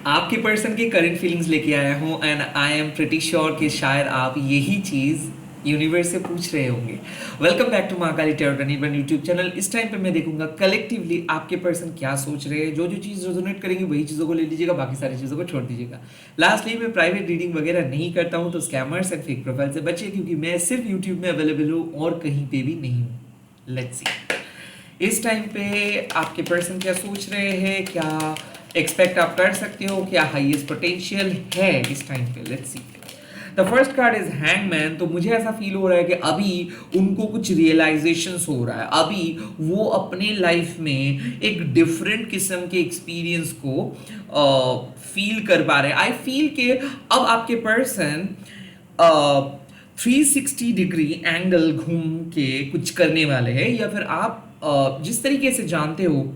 आपके पर्सन के current feelings लेके आया हूँ and I am pretty sure कि शायद आप यही चीज़ यूनिवर्स से पूछ रहे होंगे। Welcome back to Mahakali tarot one YouTube channel. इस टाइम पे मैं देखूंगा कलेक्टिवली आपके पर्सन क्या सोच रहे हैं। जो जो चीज़ रेजोनेट करेंगी वही चीज़ों को ले लीजिएगा, बाकी सारी चीज़ों को छोड़ दीजिएगा। लास्टली मैं प्राइवेट रीडिंग वगैरह नहीं करता हूँ, तो स्कैमर्स एंड फेक प्रोफाइल से बचिए, क्योंकि मैं सिर्फ यूट्यूब में अवेलेबल हूँ और कहीं पे भी नहीं हूँ। लेट्स सी इस टाइम पे आपके पर्सन क्या सोच रहे हैं, क्या एक्सपेक्ट आप कर सकते हो, क्या हाईएस्ट पोटेंशियल है इस टाइम पे। Let's C. The first card is hangman. तो मुझे ऐसा फील हो रहा है कि अभी उनको कुछ रियलाइजेशंस हो रहा है, अभी वो अपने लाइफ में एक डिफरेंट किस्म के एक्सपीरियंस को फील कर पा रहे हैं। आई फील कि अब आपके पर्सन 360 डिग्री एंगल घूम के कुछ करने वाले हैं, या फिर आप जिस तरीके से जानते हो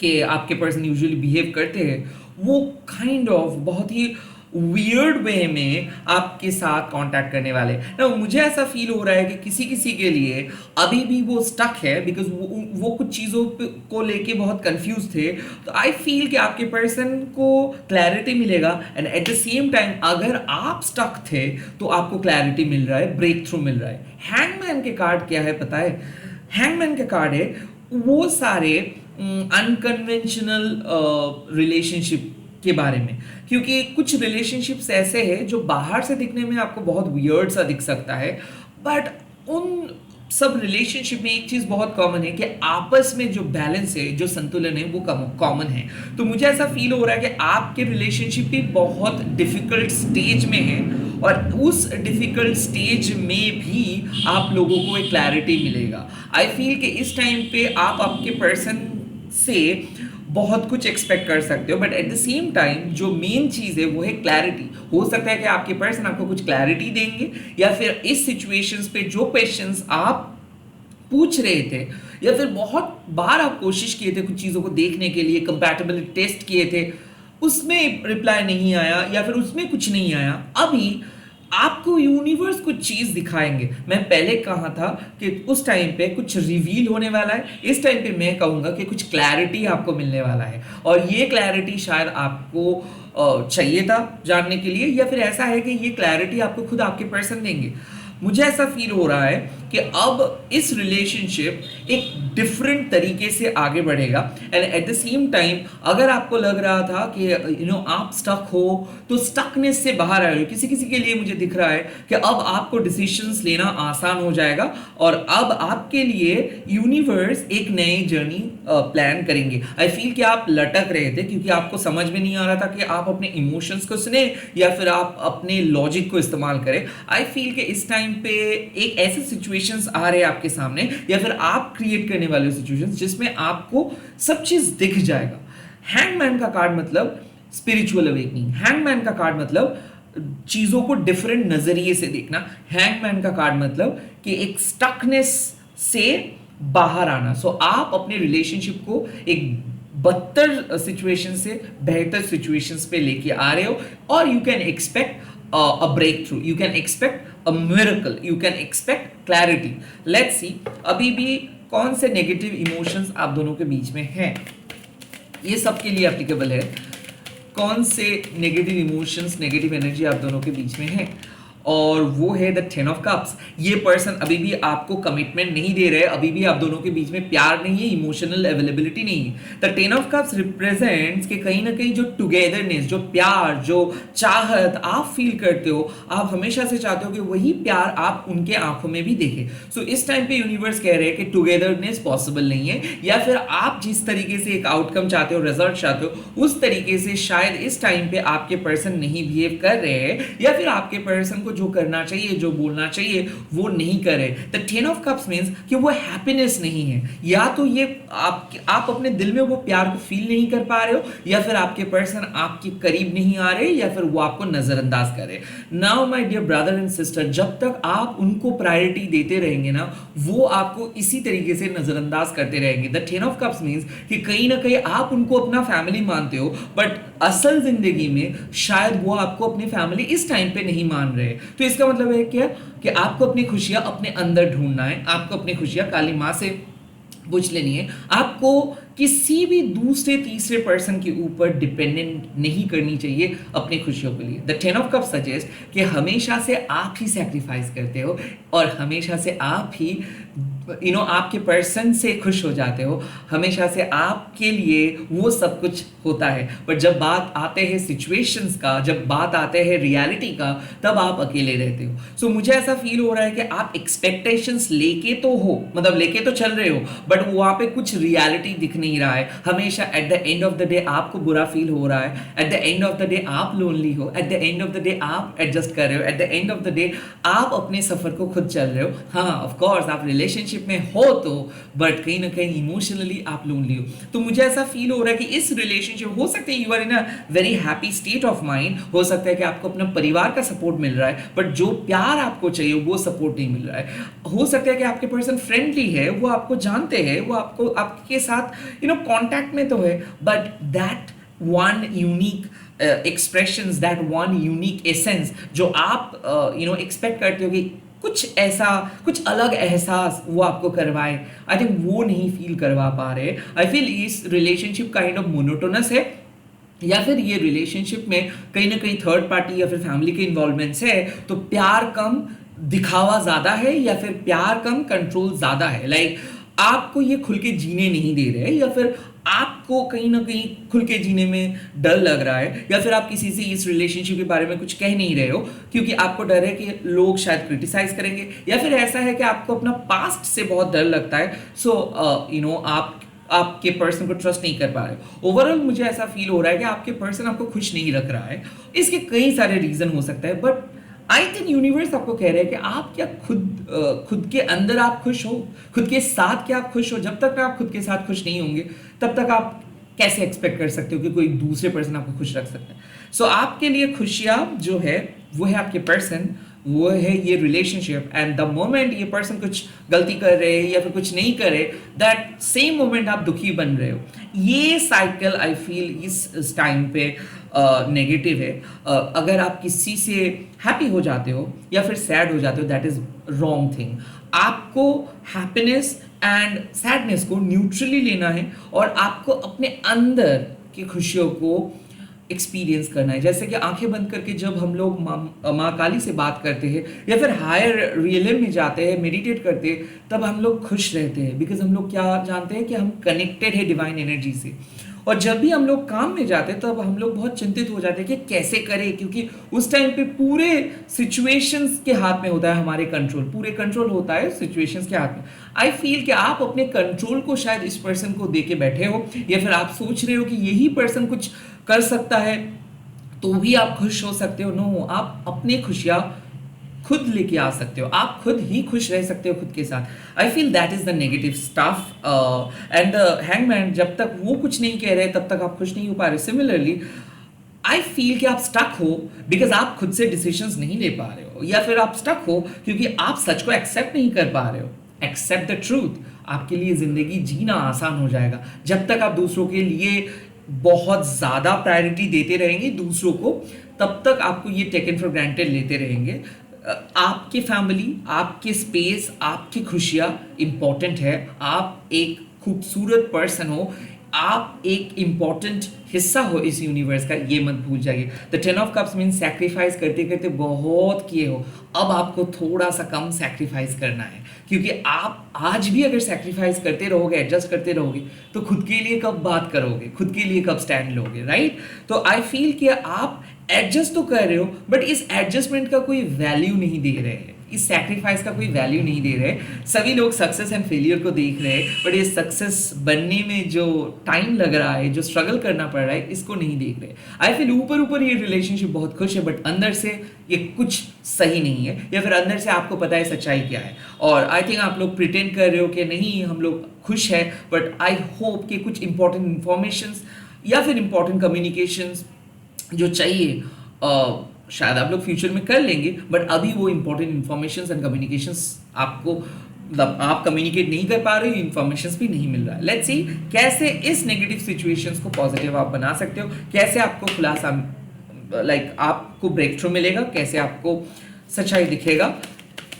कि आपके पर्सन यूजुअली बिहेव करते हैं, वो काइंड ऑफ बहुत ही वियर्ड वे में आपके साथ कांटेक्ट करने वाले ना। मुझे ऐसा फील हो रहा है कि किसी किसी के लिए अभी भी वो स्टक है, बिकॉज वो कुछ चीज़ों को लेके बहुत कंफ्यूज थे। तो आई फील कि आपके पर्सन को क्लैरिटी मिलेगा, and at the same time अगर आप स्टक थे तो आपको क्लैरिटी मिल रहा है, ब्रेक थ्रू मिल रहा है। हैंगमैन के कार्ड क्या है पता है? हैंगमैन के कार्ड है वो सारे अनकन्वेंशनल रिलेशनशिप के बारे में, क्योंकि कुछ रिलेशनशिप्स ऐसे हैं जो बाहर से दिखने में आपको बहुत वियर्ड सा दिख सकता है, बट उन सब रिलेशनशिप में एक चीज बहुत कॉमन है कि आपस में जो बैलेंस है, जो संतुलन है, वो कॉमन है। तो मुझे ऐसा फील हो रहा है कि आपके रिलेशनशिप भी बहुत डिफिकल्ट स्टेज में है, और उस डिफिकल्ट स्टेज में भी आप लोगों को एक क्लैरिटी मिलेगा। आई फील कि इस टाइम पे आप आपके पर्सन से बहुत कुछ एक्सपेक्ट कर सकते हो, but at the same time जो मेन चीज़ है वो है क्लैरिटी। हो सकता है कि आपके पर्सन आपको कुछ क्लैरिटी देंगे, या फिर इस सिचुएशंस पे जो क्वेश्चंस आप पूछ रहे थे, या फिर बहुत बार आप कोशिश किए थे कुछ चीज़ों को देखने के लिए, कंपैटिबिलिटी टेस्ट किए थे, उसमें रिप्लाई नहीं आया, या फिर उसमें कुछ नहीं आया, अभी आपको यूनिवर्स कुछ चीज दिखाएंगे। मैं पहले कहा था कि उस टाइम पे कुछ रिवील होने वाला है, इस टाइम पे मैं कहूंगा कि कुछ क्लैरिटी आपको मिलने वाला है, और ये क्लैरिटी शायद आपको चाहिए था जानने के लिए, या फिर ऐसा है कि ये क्लैरिटी आपको खुद आपके पर्सन देंगे। मुझे ऐसा फील हो रहा है कि अब इस रिलेशनशिप एक डिफरेंट तरीके से आगे बढ़ेगा, and at the same time अगर आपको लग रहा था कि आप स्टक हो, तो स्टकनेस से बाहर आए हो। किसी किसी के लिए मुझे दिख रहा है कि अब आपको डिसीजंस लेना आसान हो जाएगा, और अब आपके लिए यूनिवर्स एक नई जर्नी प्लान करेंगे। आई फील कि आप लटक रहे थे क्योंकि आपको समझ में नहीं आ रहा था कि आप अपने इमोशंस को सुने या फिर आप अपने लॉजिक को इस्तेमाल करें। आई फील कि इस टाइम पे एक ऐसे सिचुएशंस आ रहे हैं आपके सामने, या फिर आप क्रिएट करने वाले सिचुएशंस जिसमें आपको सब चीज दिख जाएगा। हैंगमैन का कार्ड मतलब स्पिरिचुअल अवेकनिंग। हैंगमैन का कार्ड मतलब चीजों को डिफरेंट नजरिए से देखना। हैंगमैन का कार्ड मतलब कि एक स्टकनेस से बाहर आना। सो आप अपने रिलेशनशिप को एक बदतर सिचुएशन से बेहतर सिचुएशंस पे लेके आ रहे हो, और you can expect a breakthrough, you can expect a miracle, you can expect clarity. Let's see अभी भी कौन से नेगेटिव इमोशंस आप दोनों के बीच में हैं, ये सबके लिए एप्लीकेबल है। कौन से नेगेटिव इमोशंस, नेगेटिव एनर्जी आप दोनों के बीच में है, और वो है द 10 ऑफ कप्स। ये पर्सन अभी भी आपको कमिटमेंट नहीं दे रहे, अभी भी आप दोनों के बीच में प्यार नहीं है, इमोशनल अवेलेबिलिटी नहीं है। द 10 ऑफ कप्स रिप्रेजेंट्स कि कहीं ना कहीं जो टुगेदरनेस, जो प्यार, जो चाहत आप फील करते हो, आप हमेशा से चाहते हो कि वही प्यार आप उनके आंखों में भी देखें। सो इस टाइम पे यूनिवर्स कह रहे हैं कि टुगेदरनेस पॉसिबल नहीं है, या फिर आप जिस तरीके से एक आउटकम चाहते हो, रिजल्ट चाहते हो, उस तरीके से शायद इस टाइम पे आपके पर्सन नहीं बिहेव कर रहे हैं, या फिर आपके पर्सन जो करना चाहिए, जो बोलना चाहिए, वो नहीं करे। द 10 ऑफ कप्स मींस कि वो हैप्पीनेस नहीं है, या तो ये आप अपने दिल में वो प्यार को फील नहीं कर पा रहे हो, या फिर आपके पर्सन आपके करीब नहीं आ रहे, या फिर वो आपको नजरअंदाज करे। Now my dear brother and sister, जब तक आप उनको प्रायोरिटी देते रहेंगे ना, वो आपको इसी तरीके से नजरअंदाज करते रहेंगे। द 10 ऑफ कप्स मींस कि कहीं ना कहीं आप उनको अपना फैमिली मानते हो, बट असल जिंदगी में शायद वो आपको अपनी फैमिली इस टाइम पे नहीं मान रहे। तो इसका मतलब है क्या कि आपको अपनी खुशियां अपने अंदर ढूंढना है, आपको अपनी खुशियां काली माँ से पूछ लेनी है, आपको किसी भी दूसरे तीसरे पर्सन के ऊपर डिपेंडेंट नहीं करनी चाहिए अपनी खुशियों के लिए। द 10 ऑफ कप सजेस्ट कि हमेशा से आप ही सेक्रीफाइस करते हो और हमेशा से आप ही आपके पर्सन से खुश हो जाते हो, हमेशा से आपके लिए वो सब कुछ होता है। पर जब बात आते हैं सिचुएशंस का, जब बात आते हैं रियलिटी का, तब आप अकेले रहते हो। सो मुझे ऐसा फील हो रहा है कि आप एक्सपेक्टेशंस लेके तो हो, मतलब लेके तो चल रहे हो, बट वहां पे कुछ रियलिटी दिख नहीं रहा है। हमेशा at the end of the day आपको बुरा फील हो रहा है, at the end of the day आप लोनली हो, at the end of the day आप एडजस्ट कर रहे हो, at the end of the day आप अपने सफर को खुद चल रहे हो। हाँ ऑफ कोर्स आप रिलेशनशिप में हो तो, बट कहीं ना कहीं इमोशनली आप लोनली हो। तो मुझे ऐसा फील हो रहा है कि इस रिलेशनशिप, हो सकता है you are in a very happy state of mind, हो सकता है कि आपको अपना परिवार का सपोर्ट मिल रहा है, बट जो प्यार आपको चाहिए वो सपोर्ट नहीं मिल रहा है। हो सकता है कि आपके पर्सन फ्रेंडली है, वो आपको जानते हैं, वो आपको आपके साथ कांटेक्ट में तो है, but that one unique expressions, that one unique essence जो आप एक्सपेक्ट करते हो कि कुछ ऐसा, कुछ अलग एहसास वो आपको करवाए, आई थिंक वो नहीं फील करवा पा रहे। आई फील इस रिलेशनशिप काइंड ऑफ मोनोटोनस है, या फिर ये रिलेशनशिप में कहीं ना कहीं थर्ड पार्टी या फिर फैमिली के इन्वॉल्वमेंट्स है, तो प्यार कम दिखावा ज़्यादा है, या फिर प्यार कम कंट्रोल ज़्यादा है। लाइक आपको ये खुल के जीने नहीं दे रहे, या फिर आपको कहीं ना कहीं खुल के जीने में डर लग रहा है, या फिर आप किसी से इस रिलेशनशिप के बारे में कुछ कह नहीं रहे हो क्योंकि आपको डर है कि लोग शायद क्रिटिसाइज करेंगे, या फिर ऐसा है कि आपको अपना पास्ट से बहुत डर लगता है। सो आप आपके पर्सन को ट्रस्ट नहीं कर पा रहे। ओवरऑल मुझे ऐसा फील हो रहा है कि आपके पर्सन आपको खुश नहीं रख रहा है। इसके कई सारे रीजन हो सकते हैं, बट आई थिंक यूनिवर्स आपको कह रहे हैं कि आप क्या खुद के अंदर आप खुश हो, खुद के साथ क्या आप खुश हो। जब तक आप खुद के साथ खुश नहीं होंगे, तब तक आप कैसे एक्सपेक्ट कर सकते हो कि कोई दूसरे पर्सन आपको खुश रख सकते हैं। सो आपके लिए खुशियाँ जो है वो है आपके पर्सन, वो है ये रिलेशनशिप, एंड द मोमेंट ये पर्सन कुछ गलती कर रहे हैं या फिर कुछ नहीं करे, दैट सेम मोमेंट आप दुखी बन रहे हो। ये साइकिल आई फील इस टाइम पे नेगेटिव है। अगर आप किसी से हैप्पी हो जाते हो या फिर सैड हो जाते हो, दैट इज रॉन्ग थिंग। आपको हैप्पीनेस एंड सैडनेस को न्यूट्रली लेना है और आपको अपने अंदर की खुशियों को एक्सपीरियंस करना है। जैसे कि आंखें बंद करके जब हम लोग माँ काली से बात करते हैं या फिर हायर रियलम में जाते हैं, मेडिटेट करते हैं, तब हम लोग खुश रहते हैं, बिकॉज हम लोग क्या जानते हैं कि हम कनेक्टेड है डिवाइन एनर्जी से। और जब भी हम लोग काम में जाते हैं तब हम लोग बहुत चिंतित हो जाते हैं कि कैसे करें, क्योंकि उस टाइम पे पूरे सिचुएशंस के हाथ में होता है हमारे कंट्रोल, पूरे कंट्रोल होता है सिचुएशंस के हाथ में। आई फील कि आप अपने कंट्रोल को शायद इस पर्सन को दे के बैठे हो, या फिर आप सोच रहे हो कि यही पर्सन कुछ कर सकता है तो भी आप खुश हो सकते हो। नो, आप अपनी खुशियाँ खुद लेके आ सकते हो, आप खुद ही खुश रह सकते हो खुद के साथ। I feel that is the negative stuff, and hangman जब तक वो कुछ नहीं कह रहे तब तक आप खुश नहीं हो पा रहे। सिमिलरली आई फील कि आप स्टक हो बिकॉज आप खुद से डिसीजंस नहीं ले पा रहे हो, या फिर आप स्टक हो क्योंकि आप सच को एक्सेप्ट नहीं कर पा रहे हो। एक्सेप्ट द ट्रूथ, आपके लिए जिंदगी जीना आसान हो जाएगा। जब तक आप दूसरों के लिए बहुत ज़्यादा प्रायोरिटी देते रहेंगे दूसरों को, तब तक आपको ये टेकन फॉर ग्रांटेड लेते रहेंगे। आपकी फैमिली, आपके स्पेस, आपकी खुशियाँ इंपॉर्टेंट है। आप एक खूबसूरत पर्सन हो, आप एक इंपॉर्टेंट हिस्सा हो इस यूनिवर्स का, ये मत भूल जाइए। The 10 of cups mean sacrifice करते करते बहुत किए हो, अब आपको थोड़ा सा कम सैक्रिफाइस करना है, क्योंकि आप आज भी अगर सैक्रिफाइस करते रहोगे, एडजस्ट करते रहोगे, तो खुद के लिए कब बात करोगे, खुद के लिए कब स्टैंड लोगे, राइट? तो आई फील कि आप एडजस्ट तो कर रहे हो, बट इस एडजस्टमेंट का कोई वैल्यू नहीं दे रहे हैं, इस सैक्रिफाइस का कोई वैल्यू नहीं दे रहे। सभी लोग सक्सेस एंड फेलियर को देख रहे हैं, बट ये सक्सेस बनने में जो टाइम लग रहा है, जो स्ट्रगल करना पड़ रहा है, इसको नहीं देख रहे। आई फील ऊपर ऊपर ये रिलेशनशिप बहुत खुश है, बट अंदर से ये कुछ सही नहीं है, या फिर अंदर से आपको पता है सच्चाई क्या है। और आई थिंक आप लोग प्रिटेंड कर रहे हो कि नहीं हम लोग खुश है, बट आई होप कि कुछ इंपॉर्टेंट इंफॉर्मेशंस या फिर इंपॉर्टेंट कम्युनिकेशंस जो चाहिए शायद आप लोग फ्यूचर में कर लेंगे, बट अभी वो इंपॉर्टेंट इंफॉर्मेशंस एंड कम्युनिकेशंस आपको, मतलब आप कम्युनिकेट नहीं कर पा रहे हो, इंफॉर्मेशंस भी नहीं मिल रहा है। लेट्स सी कैसे इस नेगेटिव सिचुएशंस को पॉजिटिव आप बना सकते हो, कैसे आपको खुलासा लाइक आपको ब्रेक थ्रू मिलेगा, कैसे आपको सच्चाई दिखेगा,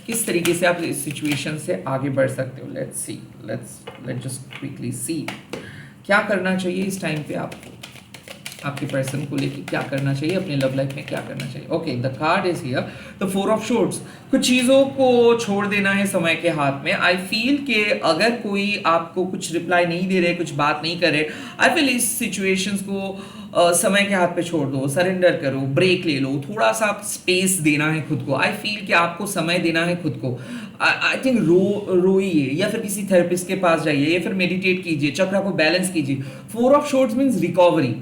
किस तरीके से आप इस सिचुएशन से आगे बढ़ सकते हो। लेट्स जस्ट क्विकली सी क्या करना चाहिए इस टाइम पे आपको, आपके पर्सन को लेके क्या करना चाहिए, अपने लव लाइफ में क्या करना चाहिए। Okay, the card is here, the 4 of swords. कुछ चीज़ों को छोड़ देना है समय के हाथ में। आई फील कि अगर कोई आपको कुछ रिप्लाई नहीं दे रहे, कुछ बात नहीं करे, आई फील इस सिचुएशंस को समय के हाथ पे छोड़ दो, सरेंडर करो, ब्रेक ले लो, थोड़ा सा स्पेस देना है खुद को। आई फील कि आपको समय देना है खुद को। आई थिंक रोइए या फिर किसी थेरेपिस्ट के पास जाइए या फिर मेडिटेट कीजिए, चक्र को बैलेंस कीजिए। 4 ऑफ शोर्ड्स मीन्स रिकवरी।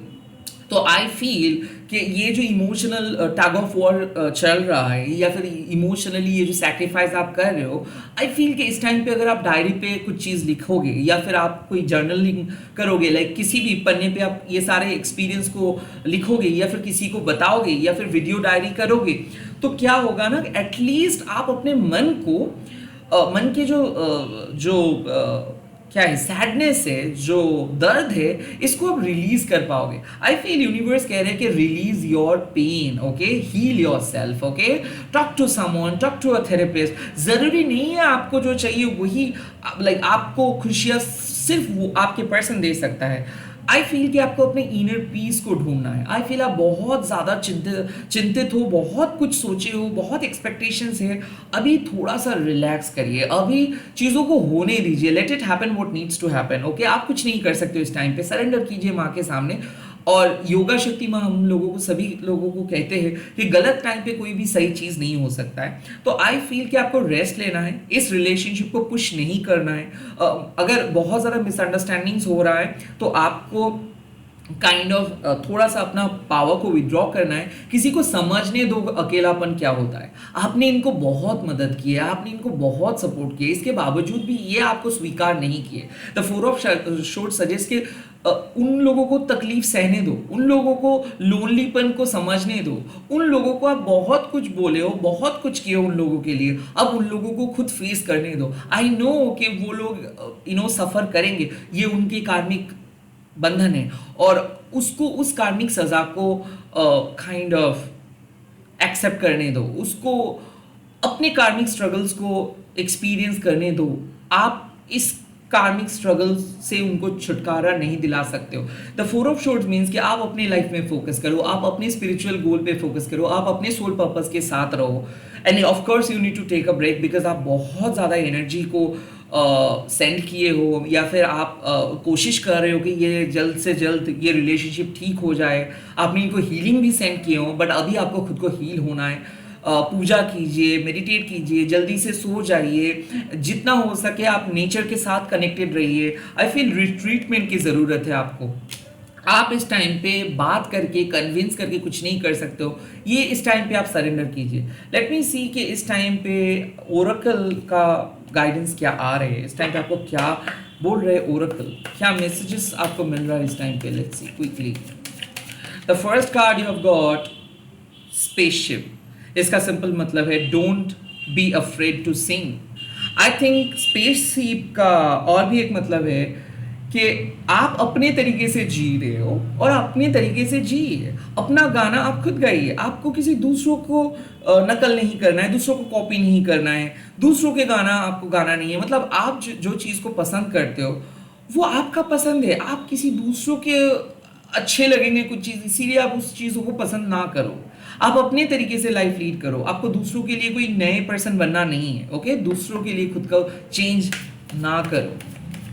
तो आई फील कि ये जो इमोशनल टग ऑफ वॉर चल रहा है या फिर इमोशनली ये जो सैक्रिफाइस आप कर रहे हो, आई फील कि इस टाइम पे अगर आप डायरी पे कुछ चीज़ लिखोगे या फिर आप कोई जर्नलिंग करोगे, लाइक किसी भी पन्ने पे आप ये सारे एक्सपीरियंस को लिखोगे या फिर किसी को बताओगे या फिर वीडियो डायरी करोगे, तो क्या होगा ना, एटलीस्ट आप अपने मन को मन के जो क्या है, सैडनेस है, जो दर्द है, इसको आप रिलीज कर पाओगे। आई फील यूनिवर्स कह रहे हैं कि release your pain, okay, heal yourself, okay, talk to someone, talk to a therapist. जरूरी नहीं है आपको जो चाहिए वही, लाइक आपको खुशियाँ सिर्फ वो आपके पर्सन दे सकता है। आई फील कि आपको अपने इनर पीस को ढूंढना है। आई फील आप बहुत ज़्यादा चिंतित हो, बहुत कुछ सोचे हो, बहुत एक्सपेक्टेशंस है। अभी थोड़ा सा रिलैक्स करिए, अभी चीज़ों को होने दीजिए, let it happen what needs to happen, okay. आप कुछ नहीं कर सकते हो इस टाइम पे, सरेंडर कीजिए माँ के सामने। और योगा शक्ति माँ हम लोगों को, सभी लोगों को कहते हैं कि गलत टाइम पे कोई भी सही चीज़ नहीं हो सकता है। तो आई फील कि आपको रेस्ट लेना है, इस रिलेशनशिप को पुश नहीं करना है। अगर बहुत ज़्यादा मिसअंडरस्टैंडिंग्स हो रहा है तो आपको काइंड ऑफ थोड़ा सा अपना पावर को विड्रॉ करना है। किसी को समझने दो अकेलापन क्या होता है। आपने इनको बहुत मदद की है, आपने इनको बहुत सपोर्ट किया, इसके बावजूद भी ये आपको स्वीकार नहीं किए। द 4 ऑफ शोर्ड्स सजेस्ट कि उन लोगों को तकलीफ सहने दो, उन लोगों को लोनलीपन को समझने दो, उन लोगों को आप बहुत कुछ बोले हो, बहुत कुछ किए हो उन लोगों के लिए, अब उन लोगों को खुद फेस करने दो। आई नो कि वो लोग सफ़र करेंगे, ये उनके कार्मिक बंधन है, और उसको उस कार्मिक सजा को काइंड ऑफ एक्सेप्ट करने दो, उसको अपने कार्मिक स्ट्रगल्स को एक्सपीरियंस करने दो। आप इस कार्मिक स्ट्रगल्स से उनको छुटकारा नहीं दिला सकते हो। द 4 ऑफ शोर्ड्स मीन्स कि आप अपनी लाइफ में फोकस करो, आप अपने स्पिरिचुअल गोल पे फोकस करो, आप अपने सोल पर्पस के साथ रहो। And of course you need to take a break, because आप बहुत ज़्यादा एनर्जी को सेंड किए हो, या फिर आप कोशिश कर रहे हो कि ये जल्द से जल्द ये रिलेशनशिप ठीक हो जाए। आपने इनको हीलिंग भी सेंड किए हो, बट अभी आपको खुद को हील होना है। पूजा कीजिए, मेडिटेट कीजिए, जल्दी से सो जाइए, जितना हो सके आप नेचर के साथ कनेक्टेड रहिए। आई फील रिट्रीटमेंट की ज़रूरत है आपको। आप इस टाइम पे बात करके, कन्विंस करके कुछ नहीं कर सकते हो, ये इस टाइम पे आप सरेंडर कीजिए। लेट मी सी कि इस टाइम पे ओरेकल का गाइडेंस क्या आ रहे हैं, इस टाइम पे आपको क्या बोल रहे हैं ओरेकल, क्या मैसेजेस आपको मिल रहा है इस टाइम पे। Let's see quickly. The first card you have got spaceship. इसका सिंपल मतलब है don't be afraid to sing. I think spaceship का और भी एक मतलब है कि आप अपने तरीके से जी रहे हो और अपने तरीके से जिए। अपना गाना आप खुद गाइए, आपको किसी दूसरों को नकल नहीं करना है, दूसरों को कॉपी नहीं करना है, दूसरों के गाना आपको गाना नहीं है। मतलब आप जो चीज़ को पसंद करते हो वो आपका पसंद है, आप किसी दूसरों के अच्छे लगेंगे कुछ चीज़ इसीलिए आप उस चीज़ों को पसंद ना करो। आप अपने तरीके से लाइफ लीड करो, आपको दूसरों के लिए कोई नए पर्सन बनना नहीं है, ओके। दूसरों के लिए खुद को चेंज ना करो।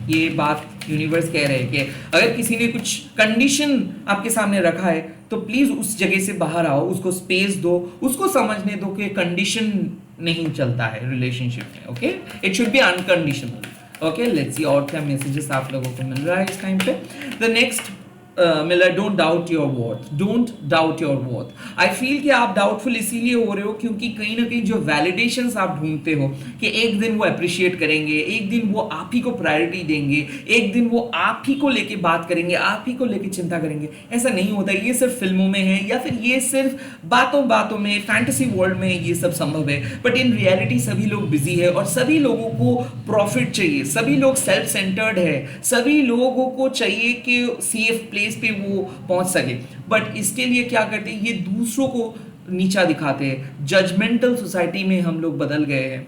ये बात यूनिवर्स कह रहे हैं कि अगर किसी ने कुछ कंडीशन आपके सामने रखा है तो प्लीज़ उस जगह से बाहर आओ, उसको स्पेस दो, उसको समझने दो कि कंडीशन नहीं चलता है रिलेशनशिप में, okay. It should be unconditional, okay. Let's see और क्या मैसेजेस आप लोगों को मिल रहा है इस टाइम पे। द नेक्स्ट मिला don't doubt your worth, don't doubt your worth. I feel कि आप डाउटफुल इसीलिए हो रहे हो क्योंकि कहीं ना कहीं जो वैलिडेशंस आप ढूंढते हो कि एक दिन वो अप्रिशिएट करेंगे, एक दिन वो आप ही को प्रायोरिटी देंगे, एक दिन वो आप ही को लेके बात करेंगे, आप ही को लेके चिंता करेंगे, ऐसा नहीं होता। ये सिर्फ फिल्मों में है या फिर ये सिर्फ बातों बातों में, फैंटेसी वर्ल्ड में ये सब संभव है, बट इन रियलिटी सभी लोग बिजी है और सभी लोगों को प्रॉफिट चाहिए, सभी लोग सेल्फ सेंटर्ड है, सभी लोगों को चाहिए कि सेफ प्लेस पे वो पहुंच सके। बट इसके लिए क्या करते हैं, ये दूसरों को नीचा दिखाते हैं। जजमेंटल सोसाइटी में हम लोग बदल गए हैं।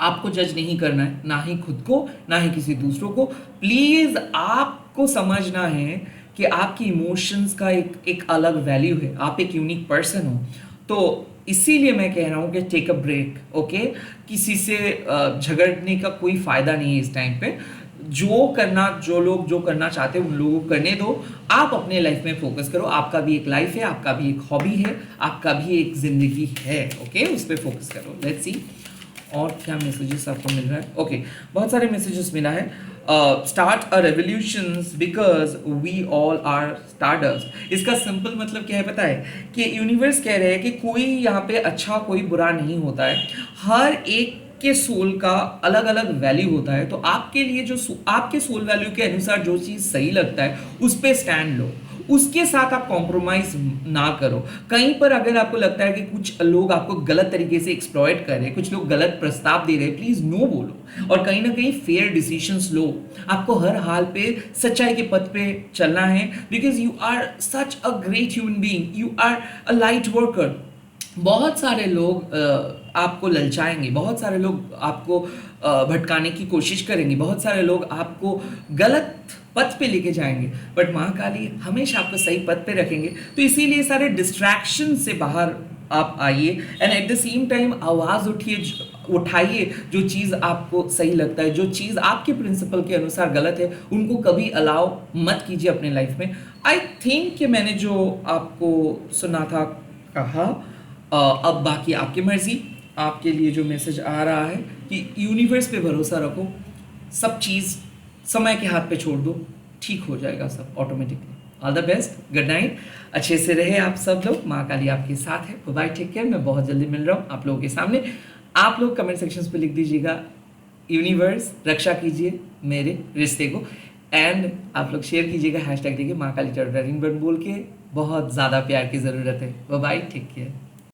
आपको जज नहीं करना है, ना ही खुद को, ना ही किसी दूसरों को। प्लीज आप आपको समझना है कि आपकी इमोशंस का एक एक अलग वैल्यू है, आप एक यूनिक पर्सन हो। तो इसीलिए मैं कह रहा हूँ कि टेक अ ब्रेक, ओके। किसी से झगड़ने का कोई फ़ायदा नहीं है इस टाइम पे। जो लोग जो करना चाहते हैं उन लोगों को करने दो। आप अपने लाइफ में फोकस करो। आपका भी एक लाइफ है, आपका भी एक हॉबी है, आपका भी एक ज़िंदगी है, ओके। उस पर फोकस करो। लेट्स सी और क्या मैसेजेस आपको मिल रहा है। ओके, बहुत सारे मैसेजेस मिला है। Start a revolution because we all are stardust. इसका सिंपल मतलब क्या है पता है? कि यूनिवर्स कह रहे हैं कि कोई यहाँ पे अच्छा कोई बुरा नहीं होता है, हर एक के सोल का अलग अलग वैल्यू होता है। तो आपके लिए जो आपके सोल वैल्यू के अनुसार जो चीज़ सही लगता है उस पर स्टैंड लो, उसके साथ आप कॉम्प्रोमाइज ना करो। कहीं पर अगर आपको लगता है कि कुछ लोग आपको गलत तरीके से एक्सप्लॉइट कर रहे हैं, कुछ लोग गलत प्रस्ताव दे रहे हैं, प्लीज नो बोलो और कहीं ना कहीं फेयर डिसीजंस लो। आपको हर हाल पे सच्चाई के पथ पे चलना है, because you are such a great human being, you are a light worker. बहुत सारे लोग आपको ललचाएंगे, बहुत सारे लोग आपको भटकाने की कोशिश करेंगे, बहुत सारे लोग आपको गलत पथ पे लेके जाएंगे, बट माँ काली हमेशा आपको सही पथ पे रखेंगे। तो इसीलिए सारे डिस्ट्रैक्शन से बाहर आप आइए and at the same time आवाज़ उठाइए। जो चीज़ आपको सही लगता है, जो चीज़ आपके प्रिंसिपल के अनुसार गलत है, उनको कभी अलाउ मत कीजिए अपने लाइफ में। आई थिंक कि मैंने जो आपको सुना था कहा। अब बाकी आपकी मर्जी। आपके लिए जो मैसेज आ रहा है कि यूनिवर्स पे भरोसा रखो, सब चीज़ समय के हाथ पे छोड़ दो, ठीक हो जाएगा सब automatically. All the best, good night, अच्छे से रहे आप सब लोग। माँ काली आपके साथ है। Bye, take care. मैं बहुत जल्दी मिल रहा हूँ आप लोगों के सामने। आप लोग कमेंट सेक्शंस पे लिख दीजिएगा यूनिवर्स रक्षा कीजिए मेरे रिश्ते को, एंड आप लोग शेयर कीजिएगा हैशटैग देखिए माँ काली टर्टरिंग बोल के। बहुत ज़्यादा प्यार की ज़रूरत है। Bye, take care.